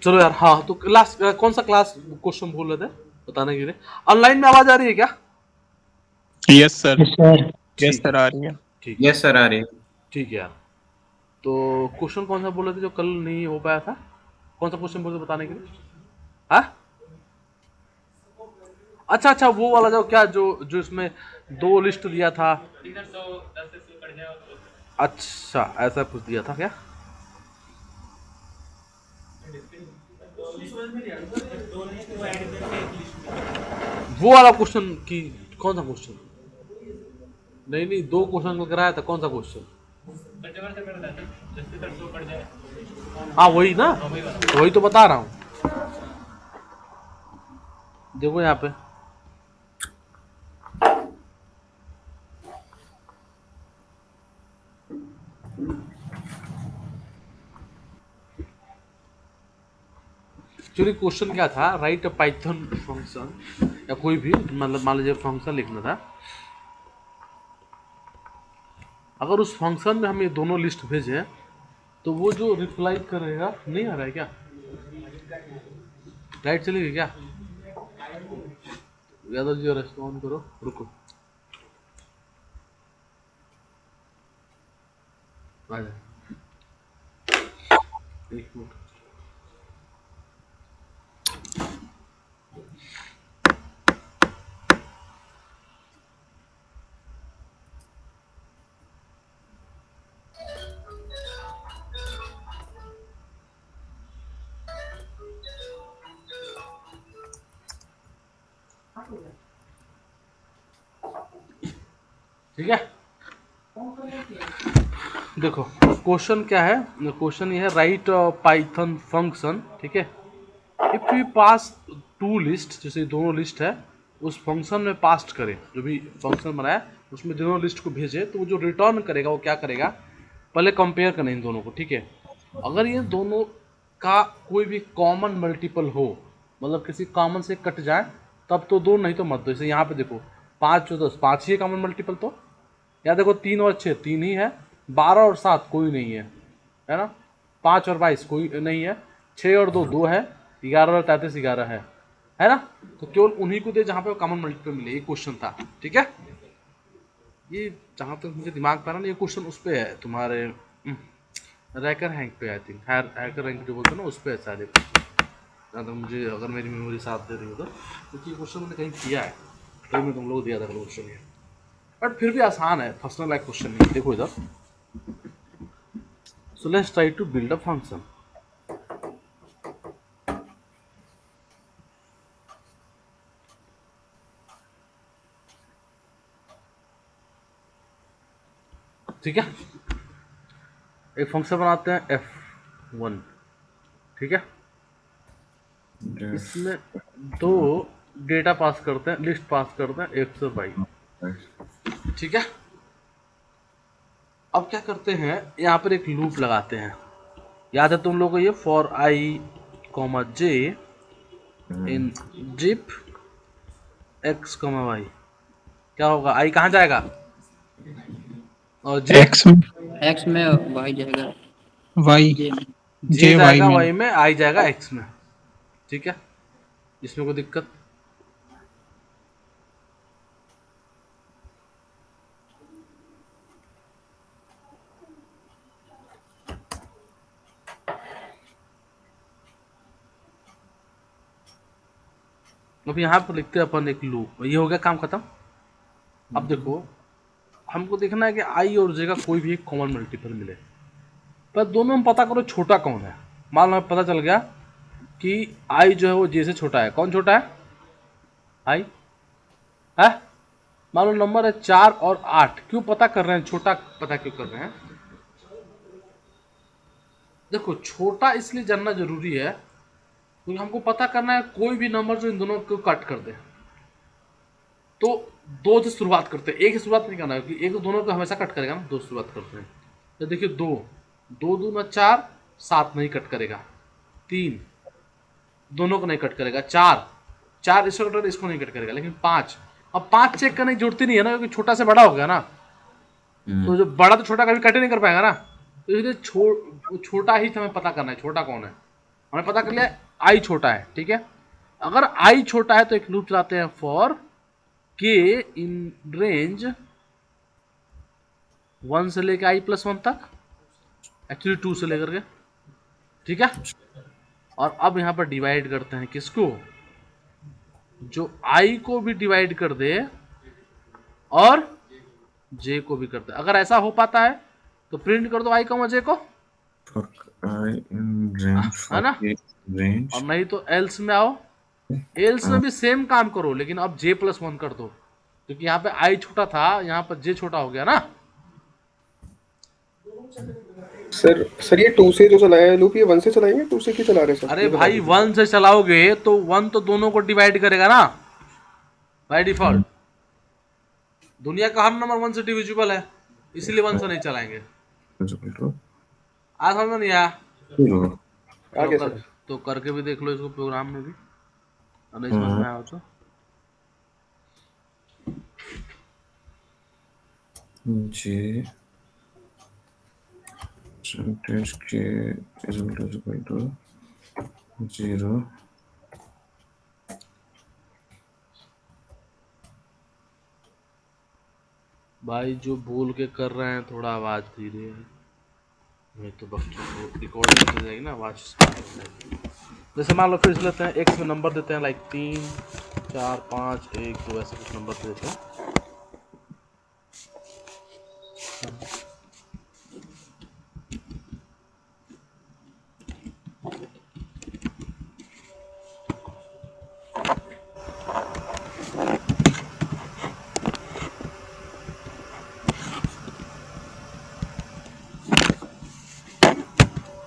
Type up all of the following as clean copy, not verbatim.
चलो यार। हाँ तो क्लास कौन सा क्लास क्वेश्चन बोल रहे थे बताने के लिए? ऑनलाइन में आवाज आ रही है क्या? Yes sir. Yes sir. Yes ठीक है। सर, आ रही है। ठीक है। यस सर, आ रही है। ठीक है यार। तो क्वेश्चन कौन सा बोल रहे थे जो कल नहीं हो पाया था? कौन सा क्वेश्चन बोल रहे थे बताने के लिए? हाँ, अच्छा अच्छा, वो वाला जो क्या जो जो इसमें दो लिस्ट दिया था। अच्छा, ऐसा कुछ दिया था क्या? वो वाला क्वेश्चन की कौन सा क्वेश्चन? नहीं नहीं, दो क्वेश्चन को कराया था, कौन सा क्वेश्चन? हाँ वही ना, वही तो बता रहा हूँ। देखो यहाँ पे एक्चुअली क्वेश्चन क्या था, राइट अ पाइथन फंक्शन, या कोई भी मतलब मान लीजिए फंक्शन लिखना था। अगर उस फंक्शन में हम ये दोनों लिस्ट भेजें तो वो जो रिप्लाई करेगा, नहीं आ रहा है क्या? लाइट चली गई क्या? यादव जी रेस्पॉन्ड करो, रुको आ जाए एक मिनट। ठीक है, देखो क्वेश्चन क्या है। क्वेश्चन ये है, राइट पाइथन फंक्शन, ठीक है। If we pass two list, जैसे दोनों लिस्ट है, उस फंक्शन में पास्ट करें, जो भी फंक्शन बनाया उसमें दोनों लिस्ट को भेजे, तो वो जो रिटर्न करेगा वो क्या करेगा, पहले कंपेयर करना इन दोनों को, ठीक है। अगर ये दोनों का कोई भी कॉमन मल्टीपल हो, मतलब किसी कॉमन से कट जाए, तब तो दो, नहीं तो मत दो। जैसे यहाँ पे देखो 5 और 10, 5 ही है कॉमन मल्टीपल, तो या देखो 3 और 6, 3 ही है। 12 और 7 कोई नहीं है ना। 5 और 22 कोई नहीं है। 6 और 2 2 है। 11 और 33 11 है ना। तो केवल उन्हीं को दे जहाँ पे कॉमन मल्टीपल मिले, ये क्वेश्चन था, ठीक है। ये जहाँ तक मुझे दिमाग पे आ रहा ना, ये क्वेश्चन उस पे है तुम्हारे रैकर रैंक पे, आई थिंक हैकर रैंक जो बोलते हैं ना, उस पे है शायद। जहाँ तक मुझे, अगर मेरी मेमोरी साथ दे रही हो तो, क्योंकि ये क्वेश्चन मैंने कहीं किया है, तो मैं तुम लोग को दिया था क्वेश्चन ये। बट फिर भी आसान है, फंसने लायक क्वेश्चन नहीं। देखो इधर, so let's try to build a function। ठीक है, एक फंक्शन बनाते हैं f1, ठीक है। इसमें दो डेटा पास करते हैं, लिस्ट पास करते हैं, x और y, ठीक है। अब क्या करते हैं, यहाँ पर एक लूप लगाते हैं। याद है तुम लोगों को ये, for I comma J in zip X comma Y, क्या होगा, आई कहाँ जाएगा और जे एक्स में, एक्स में वाई जाएगा वाई, जे में। जे जे वाई जाएगा में। वाई में, आई जाएगा एक्स में, ठीक है। इसमें कोई दिक्कत? अब यहाँ पर लिखते हैं अपन एक लूप, ये हो गया काम खत्म। अब देखो, हमको देखना है कि आई और जे का कोई भी एक कॉमन मल्टीपल मिले, पर दोनों में पता करो छोटा कौन है। मान लो हमें पता चल गया कि आई जो है वो जे से छोटा है। कौन छोटा है? आई है। मान लो नंबर है 4 और 8, क्यों पता कर रहे हैं छोटा, पता क्यों कर रहे हैं? देखो छोटा इसलिए जानना जरूरी है क्योंकि हमको पता करना है कोई भी नंबर जो इन दोनों को कट कर दे। तो दो से शुरुआत करते हैं, एक से शुरुआत नहीं करना है क्योंकि एक दोनों को हमेशा कट करेगा ना। दो से शुरुआत करते हैं, तो देखिए दो, दो दूना 4, 7 नहीं कट करेगा। 3 दोनों को नहीं कट करेगा। 4 4 इसको कट करेगा, इसको नहीं कट करेगा। लेकिन 5, अब 5 चेक करने की जरूरत ही नहीं है ना, क्योंकि छोटा से बड़ा हो गया ना। तो जो बड़ा तो छोटा कभी कट ही नहीं कर पाएगा ना। तो इसलिए छोटा ही हमें पता करना है छोटा कौन है। हमने पता कर लिया आई छोटा है, ठीक है। अगर आई छोटा है तो एक लूप चलाते हैं फॉर के इन रेंज 1 से लेकर आई प्लस 1 तक, एक्चुअली 2 से लेकर के, ठीक है। और अब यहां पर डिवाइड करते हैं किसको, जो आई को भी डिवाइड कर दे और जे को भी कर दे। अगर ऐसा हो पाता है तो प्रिंट कर दो आई को जे को, for I in range है ना। for range और नहीं तो एल्स में आओ, एल्स में भी सेम काम करो, लेकिन अब जे प्लस 1 कर दो, क्योंकि यहाँ पे आई छोटा था, यहाँ पर जे छोटा हो गया ना। सर ये 2 से जो चलाया है लूप, ये 1 से चलाएंगे 2 से क्यों चला रहे हैं सर? अरे ये बता भाई दीजिए। 1 से चलाओगे तो 1 तो दोनों को डिवाइड करेगा ना बाय डिफॉल्ट। दुनिया का हर नंबर 1 से डिविजिबल है, इसलिए 1 से नहीं चलाएंगे। is equal to आज समझ में नहीं आया 0. आगे तो, सर। तो करके भी देख लो इसको प्रोग्राम में भी, और नहीं समझ में आया हो तो J percentage K is equal to 0. भाई जो बोल के कर रहे हैं थोड़ा आवाज धीरे है, नहीं तो बच्चों को रिकॉर्डिंग हो जाएगी ना, आवाज स्टार्ट हो जाएगी। जैसे मान लो फिर से लेते हैं, एक्स में नंबर देते हैं लाइक 3 4 5 1 2 ऐसे कुछ नंबर देते हैं।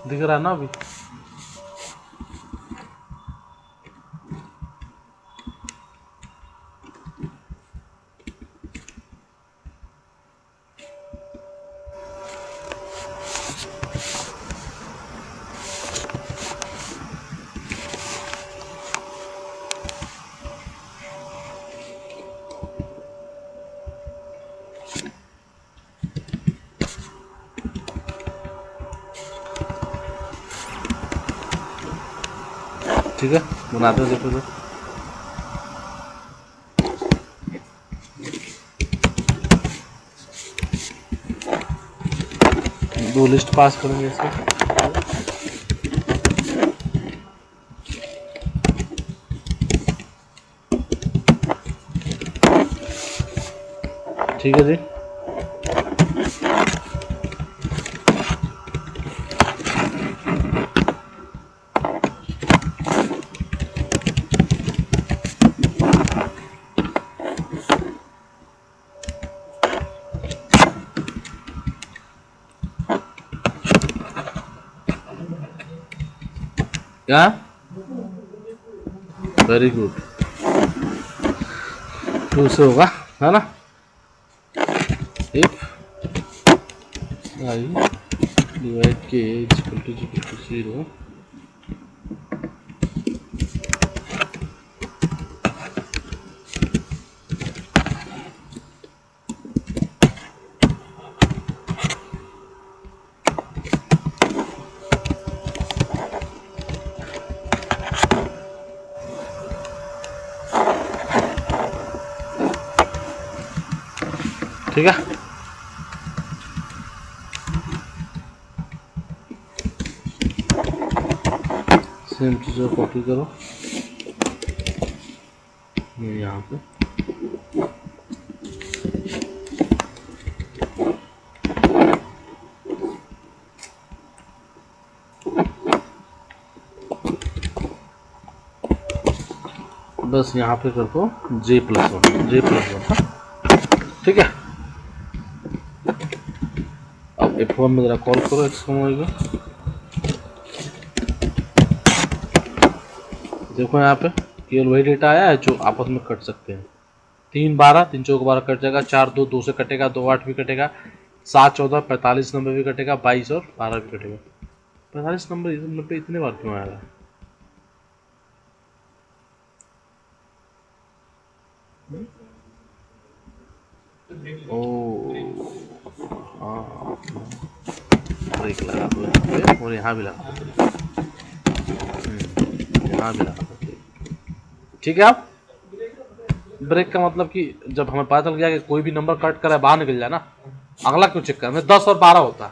दिख रहा है ना अभी? ठीक है, बनाते हैं, देखो तो। दो लिस्ट पास करेंगे इसको। ठीक है जी। क्या? वेरी गुड, टू से होगा, है ना। इफ आई डिवाइड के इज इक्वल टू 0, ठीक है। सेम चीज़ कॉपी करो ये यहाँ पे, बस यहाँ पे कर दो J+1, ठीक है। अब F1 में जरा कॉल करो एक्स होगा, देखो यहाँ पे केवल वही डेटा आया है जो आपस में कट सकते हैं। 3 12 3 चौक 12 कट जाएगा, 4 2 2 से कटेगा, 2 8 भी कटेगा, 7 14 45 नंबर भी कटेगा, 22 और 12 भी कटेगा। 45 नंबर पे इतने बार क्यों आया है? ओ हाँ, ब्रेक लगा दो यहाँ पे और यहाँ भी लगा दो। यहाँ भी लगा सकते हैं। ठीक है। आप ब्रेक का मतलब कि जब हमें पता चल गया कि कोई भी नंबर कट कर बाहर निकल जाए ना, अगला क्यों चेक करें। 10 और 12 होता,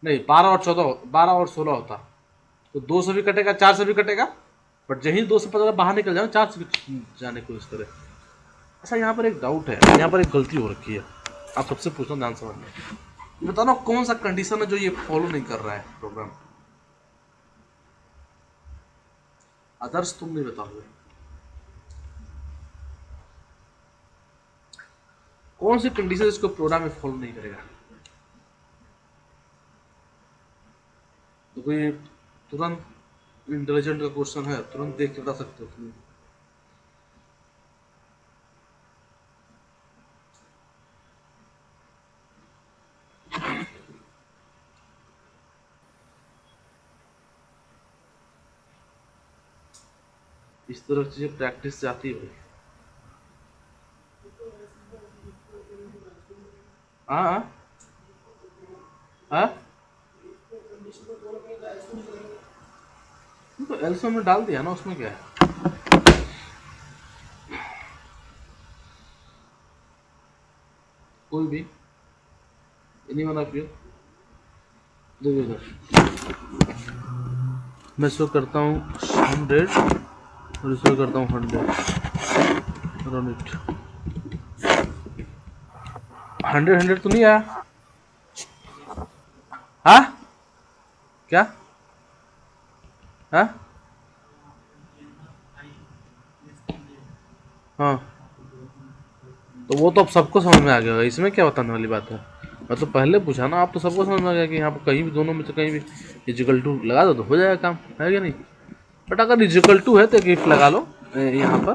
नहीं 12 और 14, 12 और 16 होता, तो 2 से भी कटेगा, 4 से भी कटेगा, बट यही 2 से पता बाहर निकल जाए, 4 से भी जाने की कोशिश करे। अच्छा, यहाँ पर एक डाउट है, यहाँ पर एक गलती हो रखी है, आप सबसे पूछना ध्यान समझना। बताना कौन सा कंडीशन है जो ये फॉलो नहीं कर रहा है प्रोग्राम। अदर्स तुम नहीं बताओगे, कौन सी कंडीशन इसको प्रोग्राम में फॉलो नहीं करेगा। तो कोई तुरंत इंटेलिजेंट का क्वेश्चन है, तुरंत देख के बता सकते हो तुम। इस तरह की चीजें प्रैक्टिस से आती है। हाँ हाँ, तो एल्सो में डाल दिया ना, उसमें क्या है। कोई भी एनीवन ऑफ यू, देखो इधर मैं शो करता हूँ 100 और इसको करता हूँ 100, रन इट। 100 तो नहीं आया। हाँ क्या, हाँ हाँ, तो वो तो अब सबको समझ में आ गया होगा, इसमें क्या बताने वाली बात है। मैं तो पहले पूछा ना, आप तो सबको समझ में आ गया कि यहाँ पर कहीं भी दोनों में से कहीं भी इजिकल टू लगा दो तो हो जाएगा काम, है क्या नहीं। बट अगर इजिकल टू है तो एक इफ लगा लो, यहाँ पर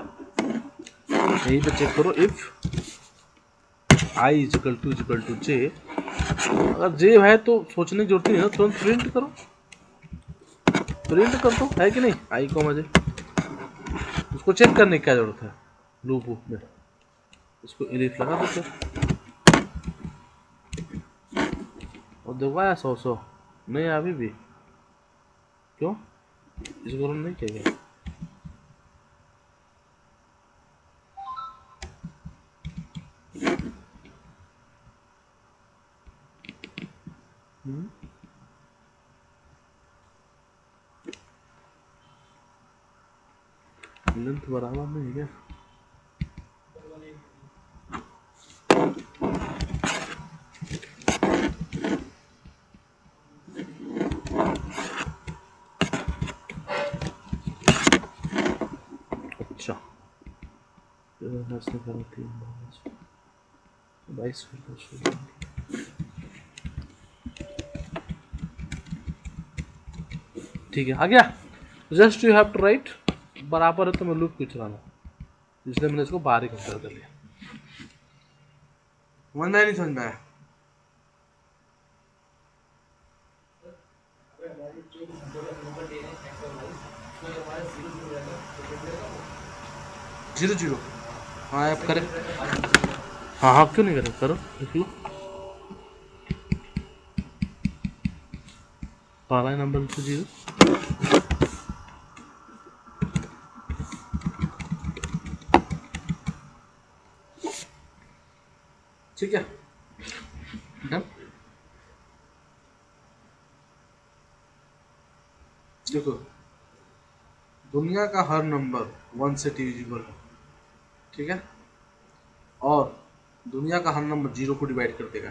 यहीं पे चेक करो, इफ आई इजिकल टू जे। अगर जे है तो सोचने की जरूरत नहीं है, तुरंत प्रिंट करो, प्रिंट कर दो, है कि नहीं। आई को मजे उसको चेक करने की क्या जरूरत है लूप में, इसको इलिफ लगा दो फिर। और देखो आया 100 नहीं अभी भी, क्यों इसको रन नहीं किया गया। लेंथ बराबर नहीं है क्या। अच्छा, 22 ठीक है, आ गया। Just you have to write बराबर है तो मैं लूप क्यों चलाना, इसलिए मैंने इसको बाहर ही कर दिया। समझ में नहीं, समझ में आया। जीरो जीरो, हाँ आप करें, हाँ हाँ क्यों नहीं करें, करो देख लो। पहला नंबर तो जीरो, ठीक है डन। देखो दुनिया का हर नंबर 1 से डिविजिबल है, ठीक है, और दुनिया का हर नंबर 0 को डिवाइड कर देगा।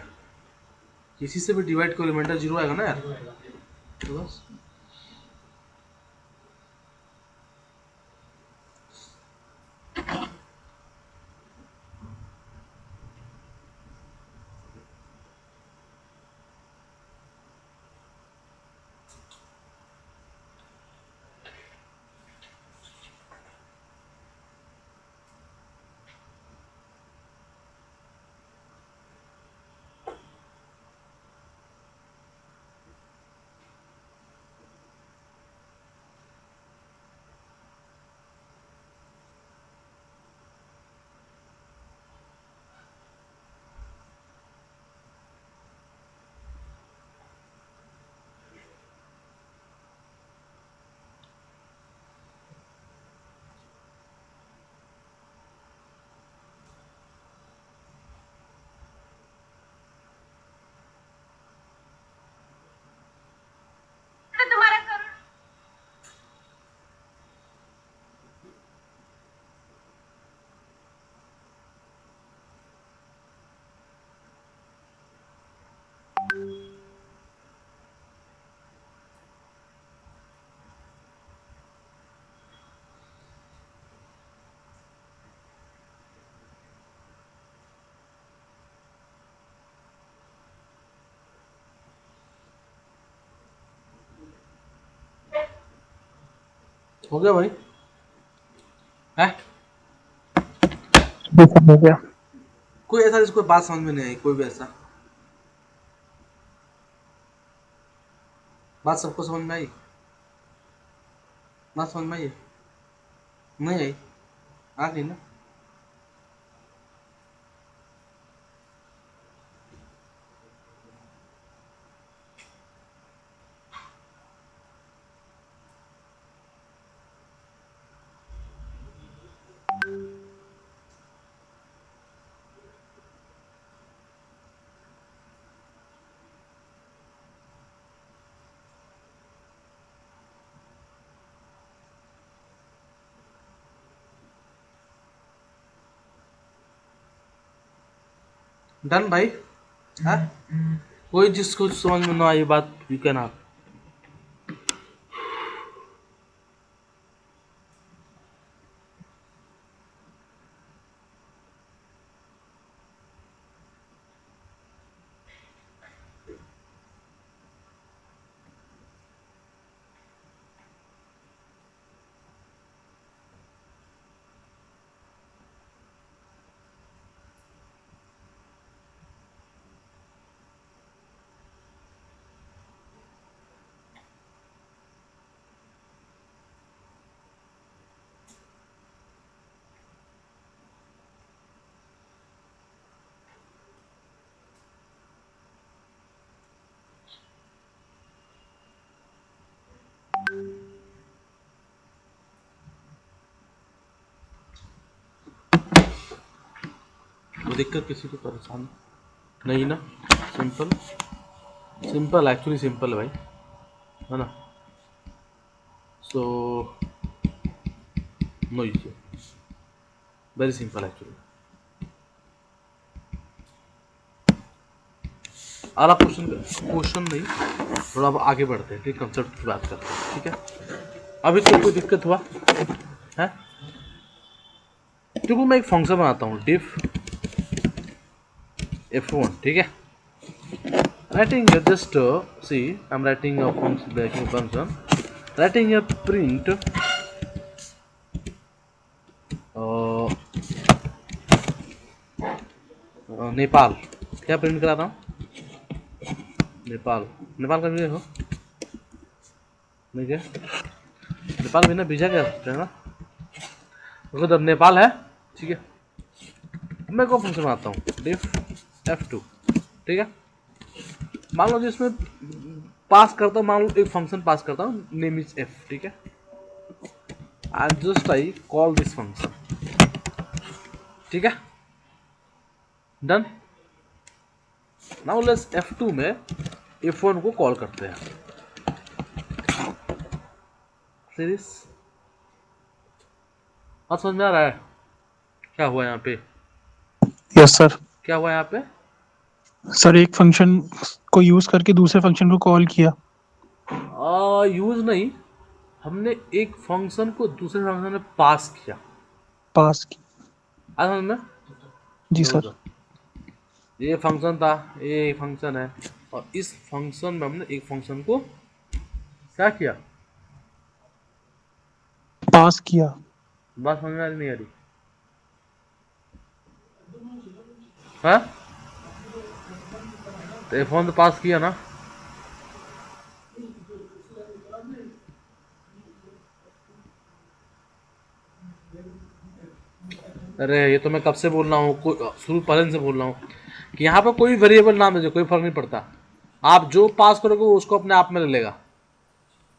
किसी से भी डिवाइड को रिमाइंडर 0 आएगा ना यार, तो बस। हो गया भाई है? हो गया। कोई ऐसा जिसको बात समझ में नहीं आई, कोई भी ऐसा बात सबको समझ में आई? बात समझ में आई? नहीं आई? आ गई ना? डन भाई है? कोई जिसको समझ में ना आई बात, यू कैन आप। वो दिक्कत किसी को परेशान नहीं ना? सिंपल सिंपल, एक्चुअली सिंपल है भाई, है ना? So no issue, very simple actually. और आप क्वेश्चन नहीं, थोड़ा अब आगे बढ़ते हैं, ठीक, कंसेप्ट की बात करते हैं, ठीक है? अभी तो कोई दिक्कत हुआ है? देखो मैं एक फंक्शन बनाता हूँ डिफ f1, ठीक है? Writing just see, I'm writing a function, writing a print Nepal. क्या प्रिंट करा रहा हूँ? नेपाल। नेपाल का भी हो नहीं क्या? नेपाल बिना वीजा क्या है ना? उधर नेपाल है, ठीक है? मैं को फंक्शन बनाता हूँ डिफ f2, ठीक है? मान लो जिसमें पास करता हूँ, मान लो एक फंक्शन पास करता हूँ, नेम इज f, ठीक है? And just I call this function, ठीक है? डन। नाउ लेट्स f2 में f1 को कॉल करते हैं। सीरीज बात समझ में आ रहा है? क्या हुआ यहाँ पे? Yes sir. क्या हुआ यहाँ पे? सर एक फंक्शन को यूज करके दूसरे फंक्शन को कॉल किया। यूज नहीं, हमने एक फंक्शन को दूसरे फंक्शन में पास किया। पास की। आ समझ में? जी देखो सर। तो, ये फंक्शन था, ये फंक्शन है, और इस फंक्शन में हमने एक फंक्शन को क्या किया? पास किया। बात समझ में आ रही नहीं आ रही? हाँ, तो f1 तो पास किया ना? अरे ये तो मैं कब से बोल रहा हूँ, शुरू पहले से बोल रहा हूँ कि यहाँ पर कोई वेरिएबल नाम दे दो, कोई फर्क नहीं पड़ता। आप जो पास करोगे वो उसको अपने आप में ले लेगा।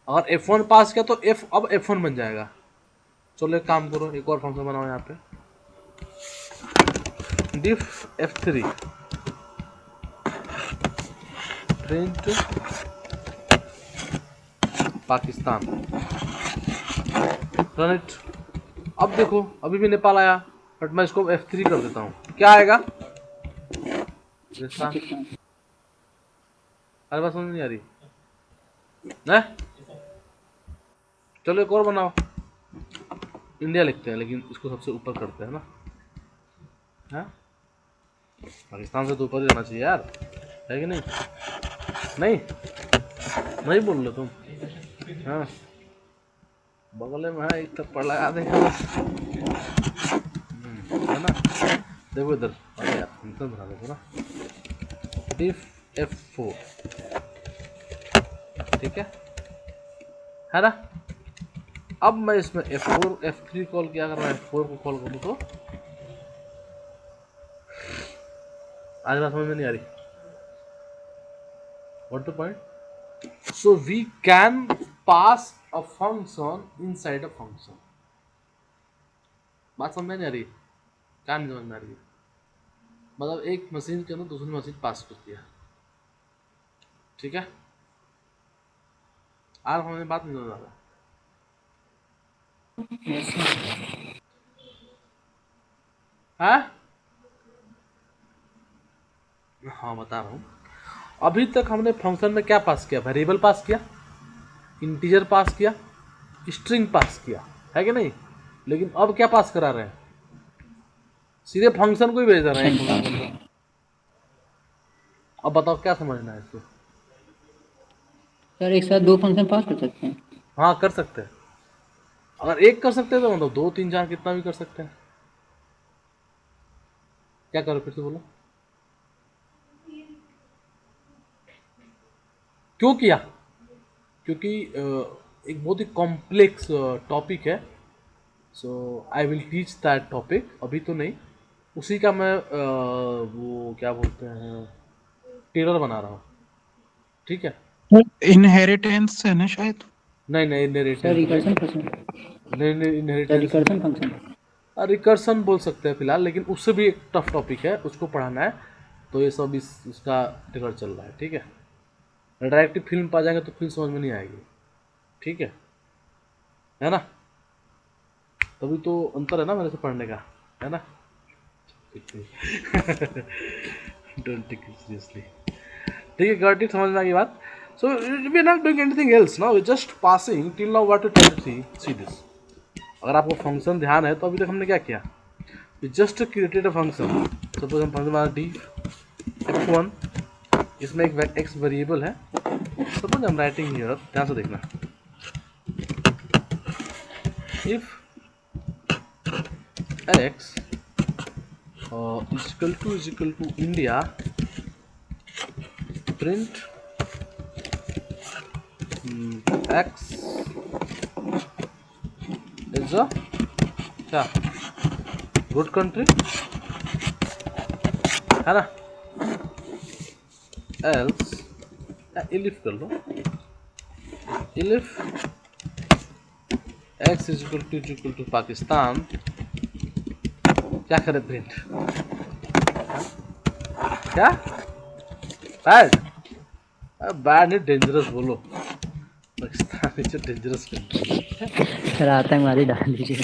अगर f1 पास किया तो अब f1 बन जाएगा। चलो एक काम करो, एक और फंक्शन बनाओ यहाँ पे, डिफ f3 print Pakistan, run it. अब देखो अभी भी नेपाल आया, बट मैं इसको f3 कर देता हूँ, क्या आएगा? पाकिस्तान। अरे बात समझ नहीं आ रही ना? चलो एक और बनाओ, इंडिया लिखते हैं लेकिन इसको सबसे ऊपर करते हैं ना? हाँ, पाकिस्तान से तो ऊपर ही रहना चाहिए यार, है कि नहीं? नहीं नहीं बोल रहे तुम? हाँ बगल में है, एक थप्पड़ लगा देगा बस। है ना। देखो इधर, अरे यार फंक्शन बना देखो ना, डिफ F4, ठीक है ना। अब मैं इसमें F4 F3 कॉल किया, अगर मैं F4 को कॉल करूँ तो आज बात समझ में नहीं आ रही। What the point? So we can pass a function inside a function. बात समझ में नहीं आ रही? क्या नहीं समझ में आ रही? मतलब एक मशीन के अंदर दूसरी मशीन पास कर दिया, ठीक है। आज हमें बात नहीं समझ आ रहा। है हाँ बता रहा हूँ। अभी तक हमने फंक्शन में क्या पास किया? वेरिएबल पास किया, इंटीजर पास किया, स्ट्रिंग पास किया, है कि नहीं। लेकिन अब क्या पास करा रहे हैं? सीधे फंक्शन को ही भेज रहे हैं एक फंक्शन फंक्शन पास। में। अब बताओ क्या समझना है इसको? सर एक साथ दो फंक्शन पास कर सकते हैं? हाँ कर सकते हैं। अगर एक कर सकते हैं तो मतलब दो तीन चार कितना भी कर सकते हैं। क्या करो फिर से बोलो, क्यों किया? क्योंकि एक बहुत ही कॉम्प्लेक्स टॉपिक है। So I will teach that topic, अभी तो नहीं। उसी का मैं वो क्या बोलते हैं, टेलर बना रहा हूँ, ठीक है। इनहेरिटेंस है ना शायद। नहीं नहीं सर इनहेरिटेंस नहीं, रिकर्सन फंक्शन। नहीं नहीं सर इनहेरिटेंस रिकर्सन नहीं। फंक्शन। रिकर्सन बोल सकते हैं फिलहाल, लेकिन उससे भी एक टफ टॉपिक है, उसको पढ़ाना है। तो ये सब उसका टेलर चल रहा है, ठीक है। डायरेक्टली फिल्म पा जाएंगे तो फिल्म समझ में नहीं आएगी, ठीक है ना। तभी तो अंतर है ना मेरे से पढ़ने का, है ना। डोंट टेक इट सीरियसली, ठीक है। गॉट इट, समझ में आ गई बात। So we are not doing anything else now, we just passing till now what to tell see this. अगर आपको फंक्शन ध्यान है तो अभी तक हमने क्या किया? We just created a function. Suppose हम फंक्शन हमारा डी F1, इसमें एक एक्स वेरिएबल है। सपोज हम राइटिंग हियर, ध्यान से देखना, if x is equal to India, print x is a क्या गुड कंट्री, है ना। एल्स इलिफ कर लो, इलिफ x is equal to Pakistan, क्या करे प्रिंट, क्या बैड, बैड नहीं डेंजरस बोलो। Pakistan is dangerous country, sir आतंकवादी डाल दीजिए।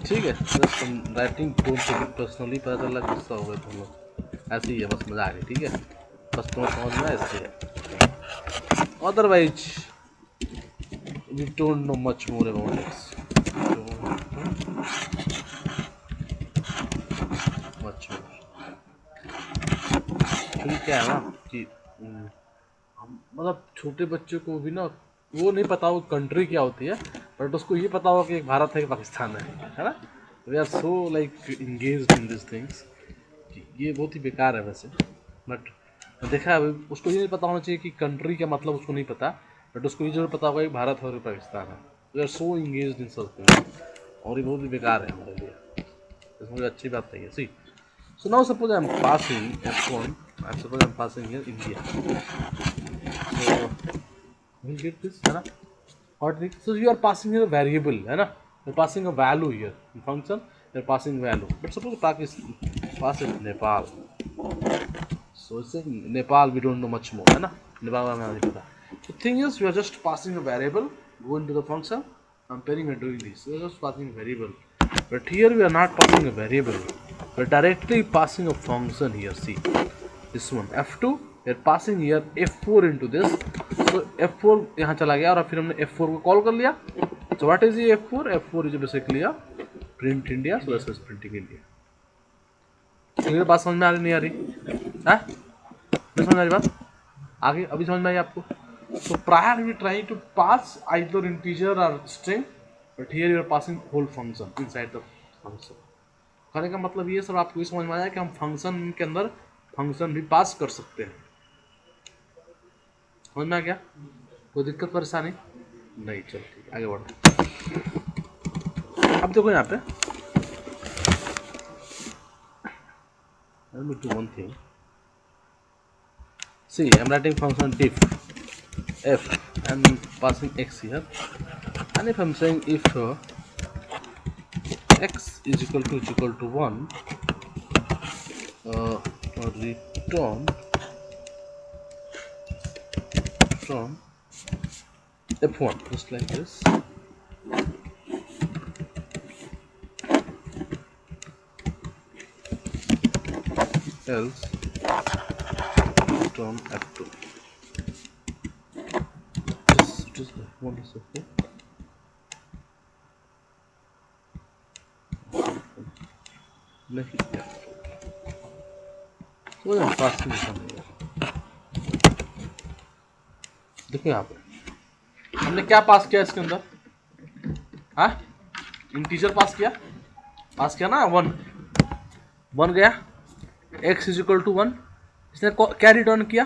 ठीक है। बस राइटिंग टोन से पर्सनली पता चला, गुस्सा हो गए तुम लोग, ऐसे ही है, बस मजा आ गई, ठीक है। बस तुम्हें समझ में इसलिए, otherwise we don't know much more about this, much more. क्योंकि क्या है ना कि मतलब छोटे बच्चों को भी ना वो नहीं पता वो कंट्री क्या होती है, बट उसको ये पता होगा कि एक भारत है कि पाकिस्तान है ना। We are so like engaged in this things, ये बहुत ही बेकार है वैसे। बट देखा है, उसको ये नहीं पता होना चाहिए कि कंट्री का मतलब उसको नहीं पता, बट उसको ये जरूर पता होगा कि भारत और पाकिस्तान है। वी आर सो इंगेज्ड इन सब थिंग्स, और ये बहुत ही बेकार है हमारे लिए, इसमें कोई अच्छी बात नहीं है। सी, so now suppose I am passing F1, and suppose I am passing here India, so we'll get this, है ना। और so you are passing here a variable, है ना, you're passing a value here in function, you're passing value, but suppose Pakistan passes Nepal, so it's saying Nepal, we don't know much more, है ना, नेपाल में नहीं पता। The thing is we are just passing a variable, go into the function, comparing and doing this, we are just passing a variable, but here we are not passing a variable, we are directly passing a function here. See this one F2, we are passing here F4 into this, so F4 यहाँ चला गया और फिर हमने F4 को call कर लिया। So what is ये F4? F4 is basically a print India, so that's printing India। Clear बात समझ में आ रही नहीं आ रही है? नहीं समझ आ रही बात? आगे अभी समझ में आई आपको? So prior we trying to pass either integer or string, but here you are passing whole function inside the function. कहने का मतलब ये सब आपको समझ में आया कि हम फंक्शन के अंदर फंक्शन भी पास कर सकते हैं। समझ में आ गया? कोई दिक्कत परेशानी नहीं? चलो ठीक आगे बढ़ते। अब देखो यहाँ पे let me do one thing. See, I'm writing function diff f and passing x here, and if I'm saying if x is equal to 1, return f1 just like this. Else return f2. Just one is okay. Make it f2. So I'm passing this on here. देखो यहाँ पे हमने क्या पास किया इसके अंदर? हाँ, integer पास किया ना 1 गया, x इज इक्वल टू 1। इसने क्या रिटर्न किया?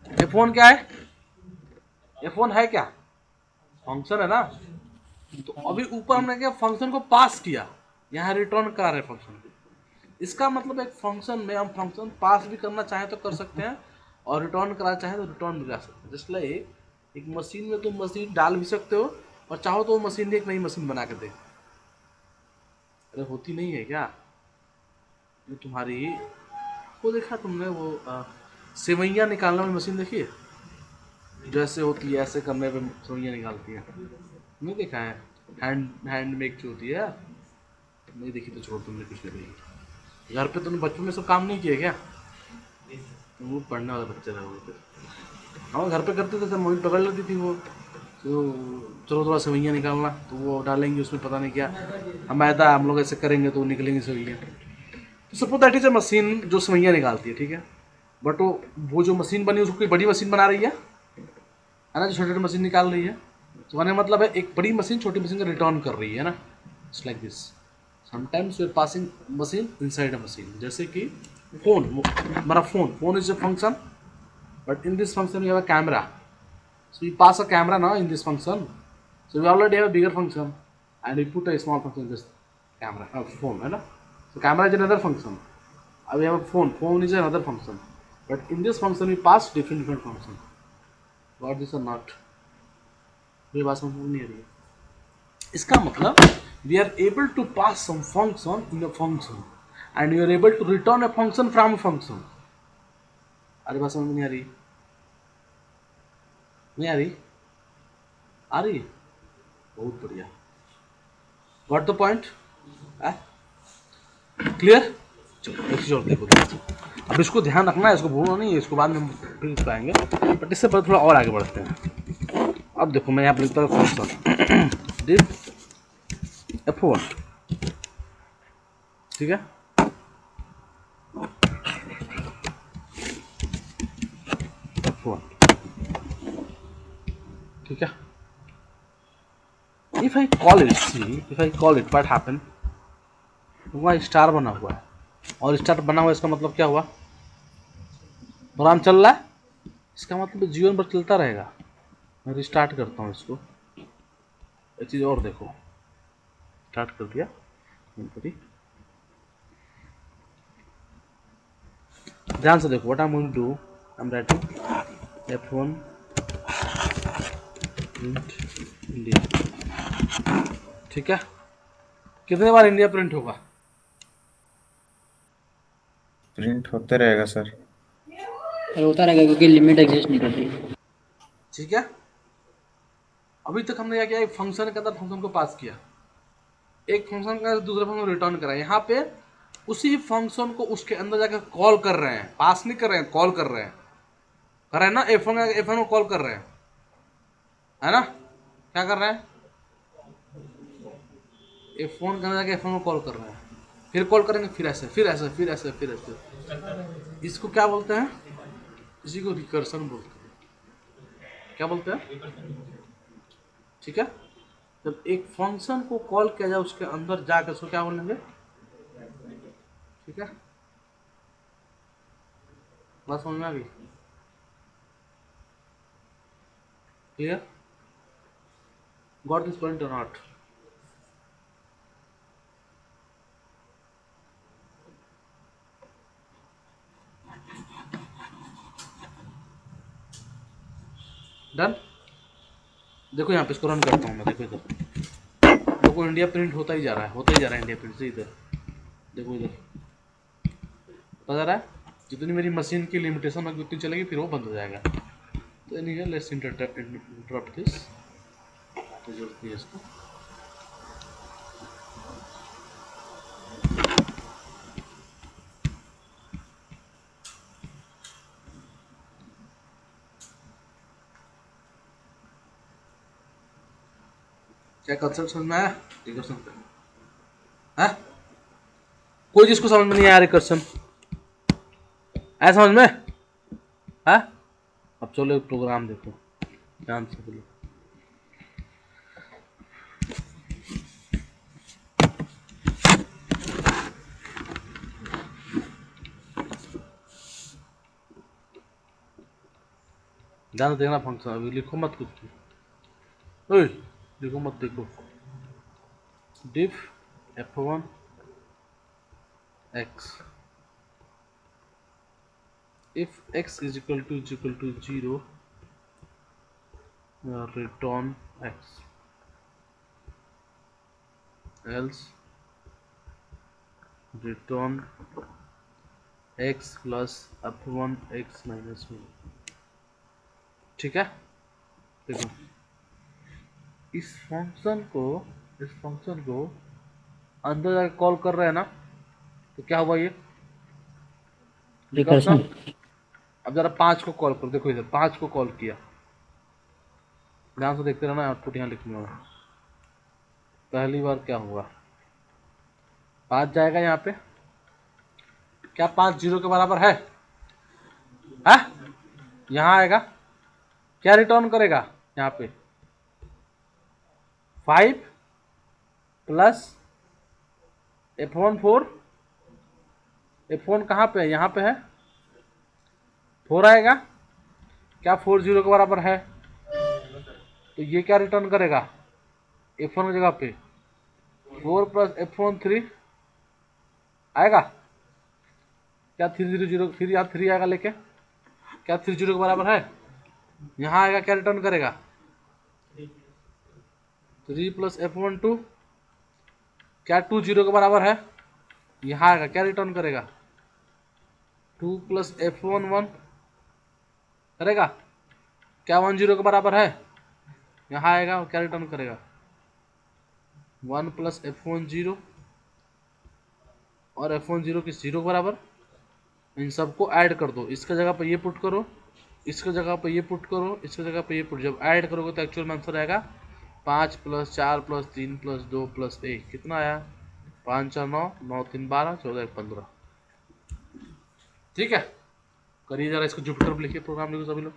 f1 क्या है? f1 है क्या? फंक्शन है ना। तो अभी ऊपर हमने क्या फंक्शन को पास किया, यहाँ रिटर्न करा रहे फंक्शन को। इसका मतलब एक फंक्शन में हम फंक्शन पास भी करना चाहें तो कर सकते हैं और रिटर्न कराना चाहें तो रिटर्न भी कर सकते हैं। जस्ट लाइक एक मशीन में तुम मशीन डाल भी सकते हो और चाहो तो वो मशीन एक नई मशीन बना के दे। अरे होती नहीं है क्या ये तुम्हारी? वो देखा तुमने वो सेवैयाँ निकालने में मशीन देखी है? जैसे होती है ऐसे करने पे सेवैयाँ निकालती है, नहीं देखा है? हैंड मेक जो होती है, नहीं देखी तो छोड़, तुमने कुछ नहीं देखी। घर पे तुमने बचपन में सब काम नहीं किए क्या? तुम वो पढ़ने वाले बच्चे रहे होते। हाँ घर पे करते थे, सब मम्मी पकड़ लेती थी वो, तो चलो थोड़ा सेवैयाँ निकालना, तो वो डालेंगे उसमें पता नहीं क्या, हम मैदा हम लोग ऐसे करेंगे तो निकलेंगे सेवैयाँ। तो suppose that is a machine जो सेवैयाँ निकालती है, ठीक है। बट वो जो मशीन बनी उसको कोई बड़ी मशीन बना रही है ना, जो छोटी छोटी मशीन निकाल रही है। तो कहने का मतलब है एक बड़ी मशीन छोटी मशीन का रिटर्न कर रही है ना। It's like this, sometimes we are passing machine inside a machine. जैसे कि फोन, हमारा phone is a function, but in this function we have a camera, so we pass a camera now in this function, so we already have a bigger function and we put a small function in this camera phone, है ना। So camera is another function, we have a phone is another function, but in this function we pass different function। Got this or not? ये बात समझ नहीं आ रही है? इसका मतलब we are able to pass some function in a function and we are able to return a function from a function। अरे बात समझ में नहीं आ रही? नहीं आ रही? आ रही है? बहुत बढ़िया। Got the point? क्लियर? चलो एक चीज और देखो। अब इसको ध्यान रखना है, इसको भूलना नहीं है, इसको बाद में हम फिर पाएंगे, बट इससे पहले थोड़ा और आगे बढ़ते हैं। अब देखो मैं यहाँ पर लिखता हूँ फंक्शन डिफ f1, ठीक है। f1, ठीक है। if I call it, see if I call it what happen, वहाँ स्टार बना हुआ है और स्टार बना हुआ इसका मतलब क्या हुआ? प्रोग्राम चल रहा है, इसका मतलब जीवन भर चलता रहेगा। मैं रिस्टार्ट करता हूँ इसको, एक चीज़ और देखो, स्टार्ट कर दिया, ध्यान से देखो। What I am going to do, I am writing f1 print India, ठीक है। कितने बार इंडिया प्रिंट होगा? प्रिंट होते रहेगा सर, होता रहेगा क्योंकि लिमिट एग्जिस्ट नहीं करती। ठीक है। अभी तक हमने क्या किया, एक फंक्शन के अंदर फंक्शन को पास किया, एक फंक्शन का दूसरे फंक्शन रिटर्न करा। यहाँ पे उसी फंक्शन को उसके अंदर जाकर कॉल कर रहे हैं, पास नहीं कर रहे हैं, कॉल कर रहे हैं ना। f1 को कॉल कर रहे हैं, है ना। क्या कर रहे हैं? f1 के अंदर जाकर f1 को कॉल कर रहे हैं, फिर कॉल करेंगे, फिर ऐसे फिर ऐसे फिर ऐसे फिर ऐसे। इसको क्या बोलते हैं? इसी को रिकर्सन बोलते हैं। क्या बोलते हैं, ठीक है। जब एक फंक्शन को कॉल किया जाए उसके अंदर जाकर उसको क्या बोलेंगे, ठीक है। बात समझ में आ गई, क्लियर, गॉट दिस पॉइंट और नॉट। डन। देखो यहाँ पे इसको रन करता हूँ मैं, देखो इधर, देखो इंडिया प्रिंट होता ही जा रहा है, होता ही जा रहा है इंडिया प्रिंट से इधर, देखो इधर होता जा रहा है। जितनी मेरी मशीन की लिमिटेशन होगी उतनी चलेगी, फिर वो बंद हो जाएगा। तो नहीं, लेट्स इंटरप्ट दिस, तो जरूरत नहीं है इसको। क्या कंसेप्ट समझ में आया रिकर्सन का? हाँ, कोई जिसको समझ में नहीं आया रिकर्सन, आया समझ में? हाँ, अब चलो एक प्रोग्राम देखो ध्यान से बोलो। ध्यान से देखना फंक्शन, अभी लिखो मत कुछ भी, ओए लिखो मत, देखो diff f1 x, if x is equal to 0, return x, else return x plus f1 x minus 1, ठीक है। देखो इस फंक्शन को अंदर जाकर कॉल कर रहे हैं ना, तो क्या हुआ ये रिकर्सन। रिकर्सन। अब जरा 5 को कॉल करो, देखो इधर 5 को कॉल किया, ध्यान से देखते रहना, आउटपुट यहाँ लिखूंगा मैं। पहली बार क्या हुआ, 5 जाएगा यहाँ पे, क्या 5 0 के बराबर है? यहाँ आएगा, क्या रिटर्न करेगा यहाँ पे, 5 प्लस f1 4, f1 कहाँ पे है, यहाँ पे है, 4 आएगा, क्या 4 0 के बराबर है, तो ये क्या रिटर्न करेगा, f1 की जगह पे 4 प्लस f1 3 आएगा, क्या 3 0 0 फिर यहाँ 3 आएगा लेके, क्या 3 0 के बराबर है, यहाँ आएगा, क्या रिटर्न करेगा, 3 प्लस f1 2, क्या 2 0 के बराबर है, यहाँ आएगा, क्या रिटर्न करेगा, 2 प्लस f1 1 करेगा, क्या 1 0 के बराबर है, यहाँ आएगा, क्या रिटर्न करेगा, 1 प्लस f1 0, और f1 0 किस 0 के बराबर, इन सबको ऐड कर दो, इसका जगह पर ये पुट करो, इसका जगह पर ये पुट करो, इसका जगह पर ये पुट, जब ऐड करोगे तो एक्चुअल में आंसर आएगा 5 प्लस 4 प्लस 3 प्लस 2 प्लस 1, कितना आया, 5 4 9, 9 3 12, 14 1 15, ठीक है। करिए जरा इसको, जुपिटर लिखिए, प्रोग्राम लिखो सभी लोग।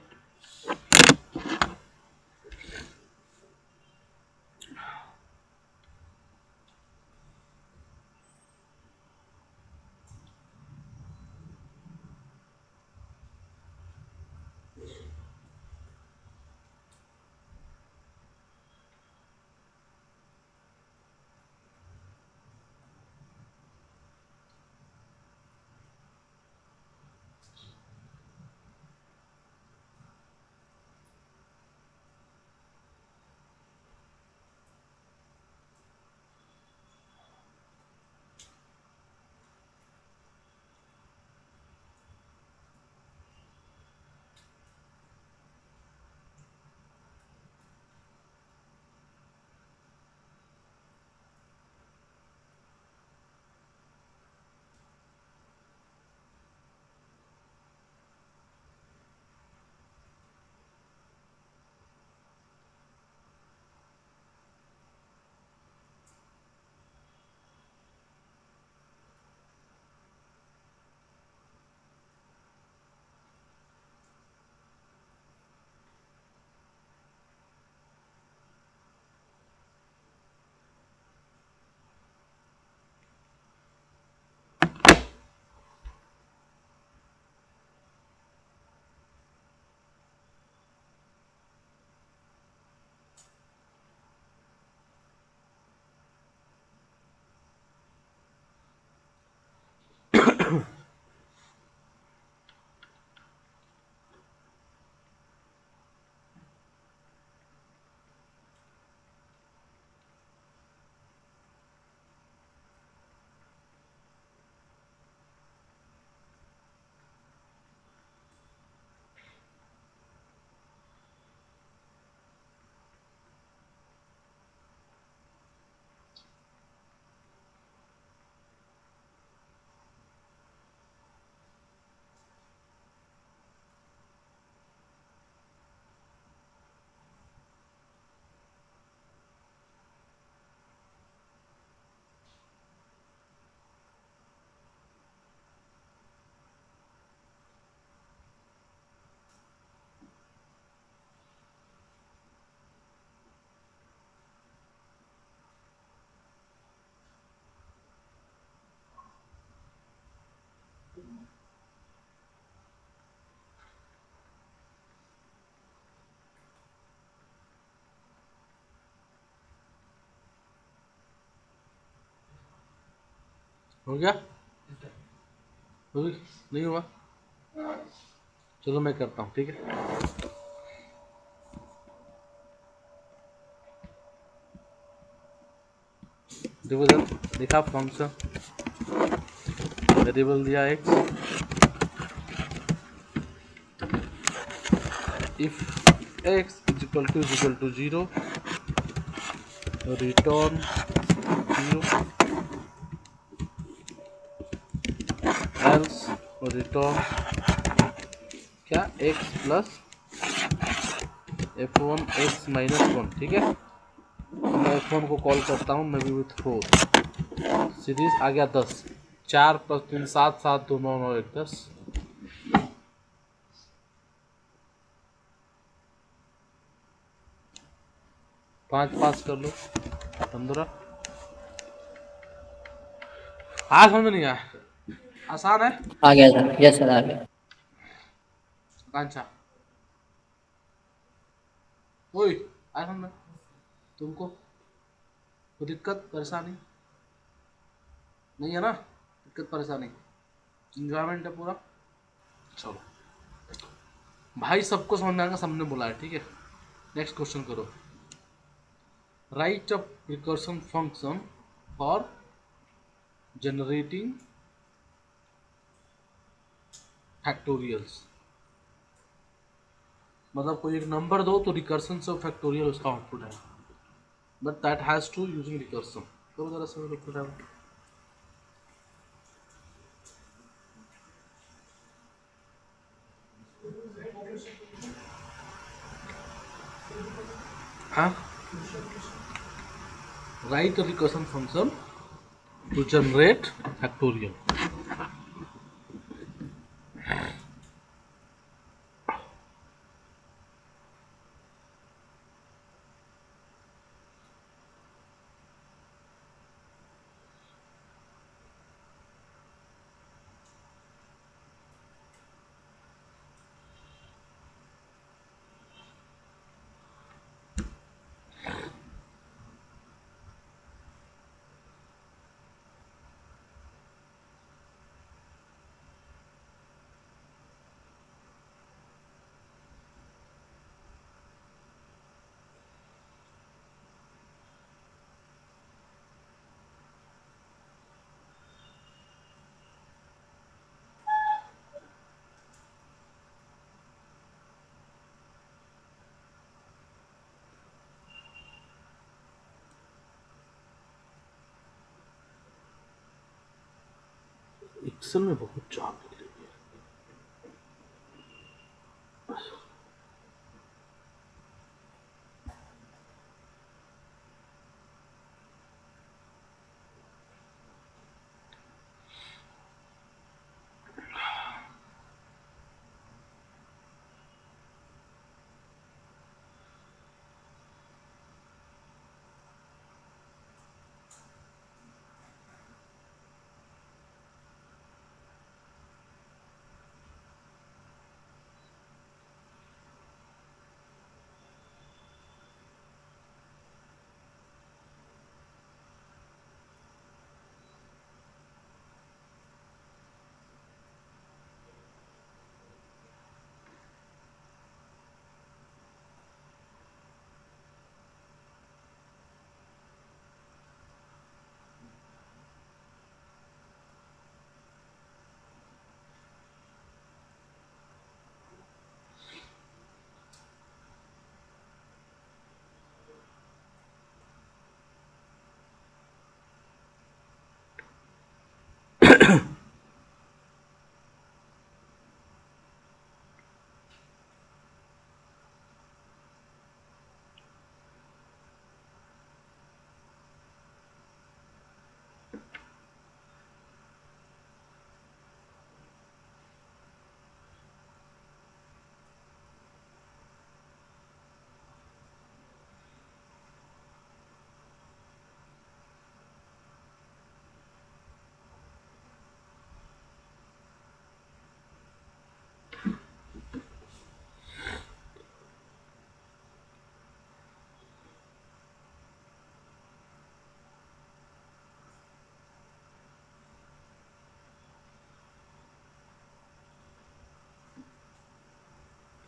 हो गया? नहीं हुआ? चलो मैं करता हूँ, ठीक है। देखो इधर देखा फंक्शन, वेरिएबल दिया x, if x is equal to 0 return 0, else return क्या x plus f1 x minus 1, ठीक है। मैं f1 को कॉल करता हूँ मे बी विथ 4, सीरीज आ गया 10, 4 प्लस 3 7, 7 2 9 9 1 10, 5 पास कर लो 15। हाँ समझ नहीं आया, आसान है। आ गया सर, यस सर आ गया। आकांक्षा, ओए आया समझ, तुमको कोई दिक्कत परेशानी नहीं है ना? दिक्कत परेशानी इंजॉयमेंट है पूरा। चलो भाई, सबको समझ में आएगा, सबने बोला है, ठीक है। नेक्स्ट क्वेश्चन करो। Right a recursion function for generating factorials. मतलब कोई एक नंबर दो तो रिकर्सन से फैक्टोरियल उसका आउटपुट है, but that has to using recursion. तो जरा से लिखो है। हाँ, write a recursion function to generate factorial. Excel में बहुत चाप है।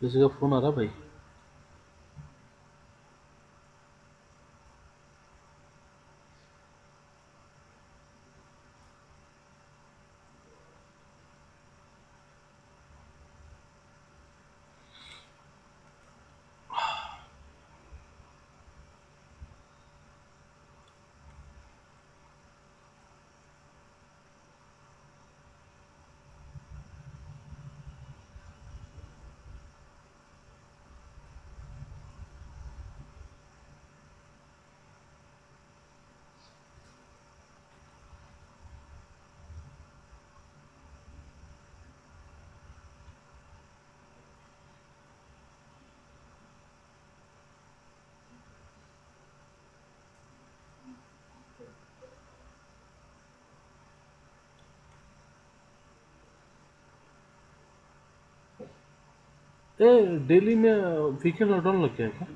किसी का फोन आ रहा भाई? ए दिल्ली में वीकेंड लॉकडाउन लग गया है क्या?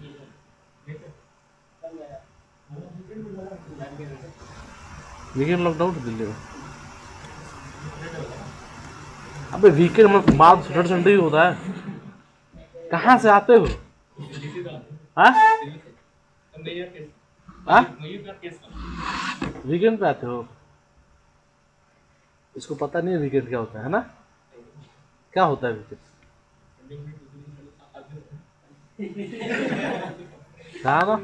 वीकेंड लॉकडाउन है दिल्ली में? अबे वीकेंड में मार्च सैटरडे संडे ही होता है। कहाँ से आते हो? हाँ हाँ, वीकेंड पे आते हो? इसको पता नहीं है वीकेंड क्या होता है ना? क्या होता है वीकेंड? हाँ ना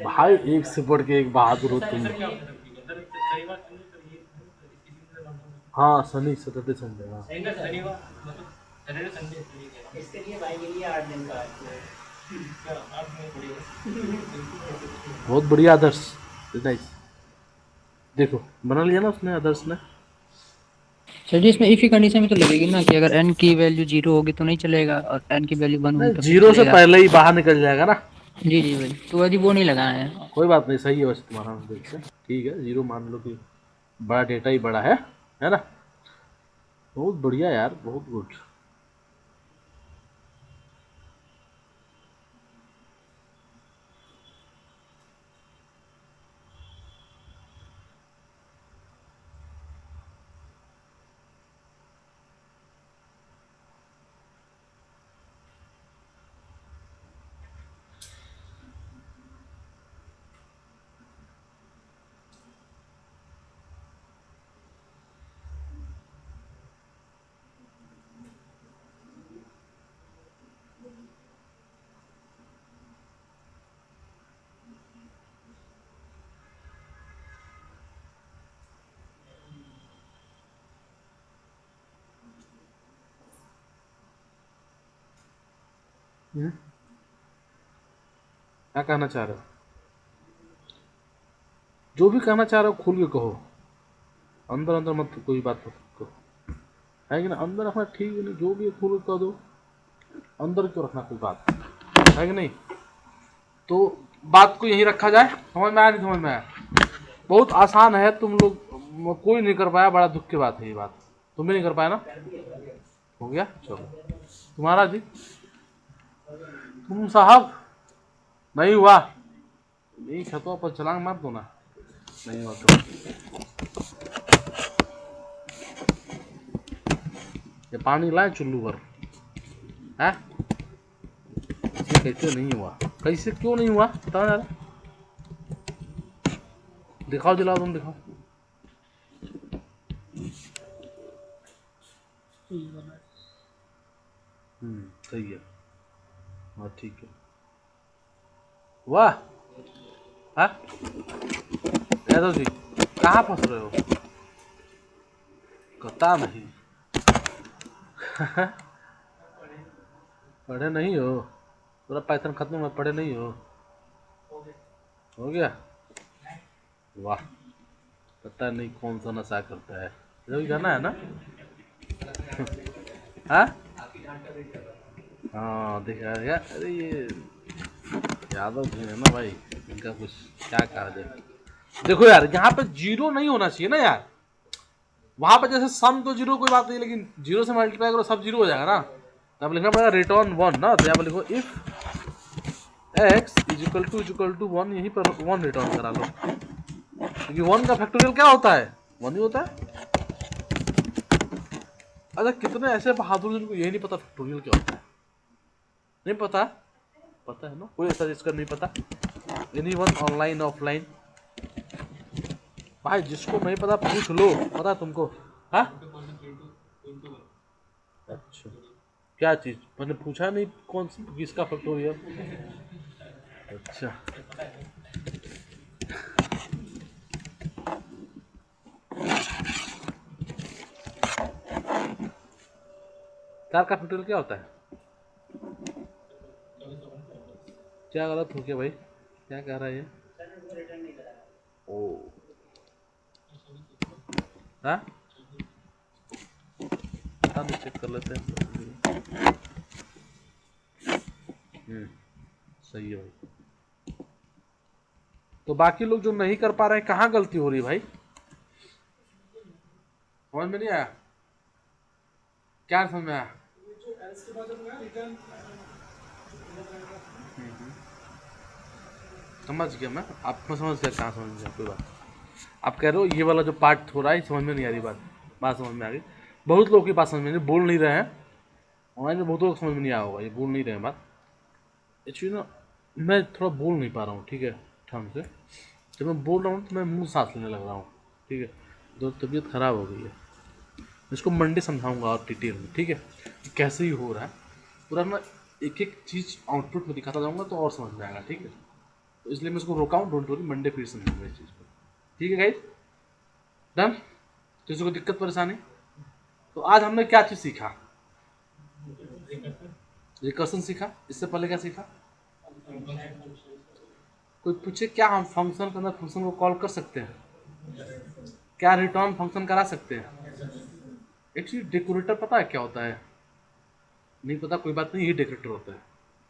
भाई, एक से बढ़ के एक बहादुर हो तुम। हाँ शनि सैटरडे संडे, हाँ इसके लिए भाई के लिए 8 दिन का बहुत बढ़िया आदर्श, नाइस। देखो बना लिया ना उसने, आदर्श ने। सर जी इसमें इफ की कंडीशन में तो लगेगी ना कि अगर n की वैल्यू 0 होगी तो नहीं चलेगा और n की वैल्यू 1 होगी नहीं, तो फिर जीरो से चलेगा। पहले ही बाहर निकल जाएगा ना। जी जी भाई, तो अभी वो नहीं लगाना है। कोई बात नहीं, सही है वैसे तुम्हारा देख से। ठीक है, जीरो मान लो कि बड़ा डेटा ही बड़ा है ना? बहुत बढ़िया यार, बहुत गुड। क्या कहना चाह रहे हो? जो भी कहना चाह रहे हो खुल के कहो, अंदर अंदर मत कोई बात मत कहो, है कि ना? अंदर रखना ठीक है नहीं, जो भी है खुल के कह दो। अंदर क्यों रखना कोई बात, है कि नहीं? तो बात को यहीं रखा जाए। समझ में आया नहीं समझ में आया? बहुत आसान है, तुम लोग कोई नहीं कर पाया, बड़ा दुख की बात है ये बात। तुम भी नहीं कर पाया ना? हो गया, चलो। तुम्हारा जी, तुम साहब नहीं हुआ, नहीं छतों पर छलांग मार दो ना। नहीं हुआ तो ये पानी लाए चुल्लू पर है? कैसे नहीं हुआ, कैसे क्यों नहीं हुआ बताओ यार। दिखाओ, दिलाओ, तुम दिखाओ। सही है, हाँ ठीक है। वाह, हाँ यादव जी कहाँ फंस रहे हो? पता नहीं। पढ़े नहीं हो? पूरा पाइथन खत्म हुआ, पढ़े नहीं हो? हो गया, वाह। पता नहीं कौन सा नशा करता है, जो भी गाना है ना। हाँ हाँ देखा गया। अरे ये यादव जी है ना भाई, इनका कुछ क्या कहा जाए। देखो यार, यहाँ पे जीरो नहीं होना चाहिए ना यार। वहां पे जैसे सम तो जीरो कोई बात नहीं, लेकिन जीरो से मल्टीप्लाई करो सब जीरो हो जाएगा ना। तब लिखना पड़ेगा रिटर्न वन ना, तो यहाँ पे लिखो if x is equal to 1, यहीं पर 1 रिटर्न करा लो, क्योंकि 1 का फैक्टोरियल क्या होता है? 1 ही होता है। अच्छा, कितने ऐसे बहादुर जिनको यही नहीं पता फैक्टोरियल क्या होता है। नहीं पता? पता है ना? कोई ऐसा जिसका नहीं पता? Anyone online offline? भाई जिसको नहीं पता पूछ लो, पता तुमको? हाँ अच्छा, क्या चीज मैंने पूछा नहीं, कौन सी किसका फैक्टोरियल? अच्छा चार का फैक्टोरियल क्या होता है? क्या गलत हो गया भाई? क्या कह रहा है ये? ओ हाँ, हम चेक कर लेते हैं। सही है भाई। तो बाकी लोग जो नहीं कर पा रहे हैं, कहाँ गलती हो रही है भाई? समझ में नहीं आया? क्या समझ में आया? समझ गया मैं, मैं समझ गया कहाँ समझ गया, कोई बात नहीं। आप कह रहे हो ये वाला जो पार्ट हो रहा है समझ में नहीं आ रही बात, बात समझ में आ गई। बहुत लोगों की बात समझ में नहीं, बोल नहीं रहे हैं ऑनलाइन में, बहुत लोग समझ में नहीं आया होगा, ये बोल नहीं रहे हैं बात। एक्चुअली ना मैं थोड़ा बोल नहीं पा रहा हूँ, ठीक है, ढंग से। जब मैं बोल रहा हूँ तो मैं मुंह सांस लेने लग रहा हूँ, ठीक है, तो तबीयत खराब हो गई है। मैं इसको मंडे समझाऊंगा और डिटेल में, ठीक है, कि कैसे ही हो रहा है पूरा। मैं एक एक चीज़ आउटपुट में दिखाता जाऊँगा तो और समझ में आएगा, ठीक है। तो इसलिए मैं इसको रोका हूँ, डोंट वरी, मंडे फिर समझूंगा इस चीज़ को, ठीक है गाइस? डन? किसी को दिक्कत परेशानी? तो आज हमने क्या चीज़ सीखा? रिकर्सन सीखा। इससे पहले क्या सीखा? कोई पूछे क्या हम फंक्शन के अंदर फंक्शन को कॉल कर सकते हैं? क्या रिटर्न फंक्शन करा सकते हैं? एक्चुअली डेकोरेटर पता है क्या होता है? नहीं पता, कोई बात नहीं, यही डेकोरेटर होता है,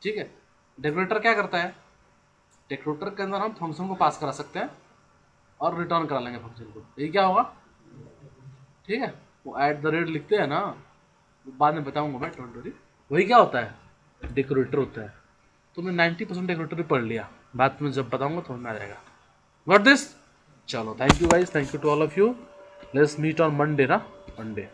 ठीक है। डेकोरेटर क्या करता है? डेकोरेटर के अंदर हम फंक्शन को पास करा सकते हैं और रिटर्न करा लेंगे फंक्शन को, यही क्या होगा, ठीक है। वो एट द रेट लिखते हैं ना, बाद में बताऊंगा मैं, डोंट वरी। वही क्या होता है? डेकोरेटर होता है। तुमने 90% डेकोरेटर भी पढ़ लिया, बाद में जब बताऊंगा तो समझ में आ जाएगा। Got this? चलो thank you guys, thank you to all of you. Let's meet on Monday ना, मंडे।